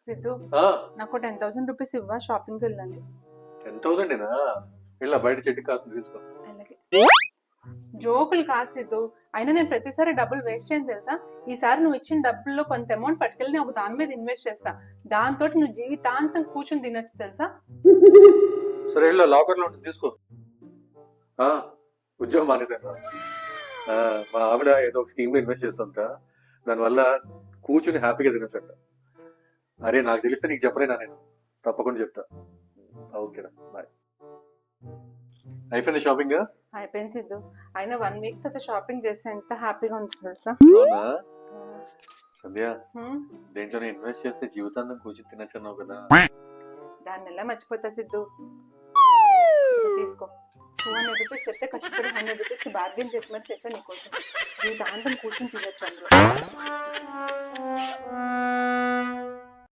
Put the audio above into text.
సిద్ధు నాకు 10,000 రూపీస్ ఇవ్వా, షాపింగ్కి వెళ్ళాలి. 10,000 ఇలా బయట చెట్టుకి కాస్తుంది తీసుకో. అలాగే. జోకులు కాదు సిద్ధు, అయినా నేను ప్రతిసారి డబ్బులు వేస్ట్ చేయను తెలుసా. ఈసారి నువ్వు ఇచ్చిన డబ్బుల్లో కొంత అమౌంట్ పట్టుకెళ్ళి నేను ఒక దాని మీద ఇన్వెస్ట్ చేస్తా. దాంతో నువ్వు జీవితాంతం కూర్చొని తినొచ్చు తెలుసా. సరే ఇలా లాకర్ లో ఉంటుంది తీసుకో. ఉద్యోగం మానేశాను. మా ఆవిడ ఏదో ఒక స్కీమ్ లో ఇన్వెస్ట్ చేస్తుంట, దానివల్ల కూర్చుని హ్యాపీగా తినొచ్చంట. అరే నాకు తెలిస్తే నీకు చెప్పలేనా, నేను తప్పకుండా చెప్తా. ఓకేనా, బాయ్. అయిపోయింది షాపింగ్? అయిపోయింది సిద్ధు, అయినా 1 వీక్ తర్వాత షాపింగ్ చేస్తే ఎంత హ్యాపీగా ఉంటుంది తెలుసా. అవునా సంధ్య, దేంట్లోనే ఇన్వెస్ట్ చేస్తే జీవితాంతం కూర్చుని తినొచ్చు అన్నావు కదా. దాన్ని ఎలా మర్చిపోతా సిద్ధు. తీసుకో, 200 రూపీస్ చెప్తే కష్టపడి 100 రూపీస్ బార్గెన్ చేసి మరి తెచ్చా నీకోసం. జీవితాంతం కూర్చొని తినొచ్చు అందులో.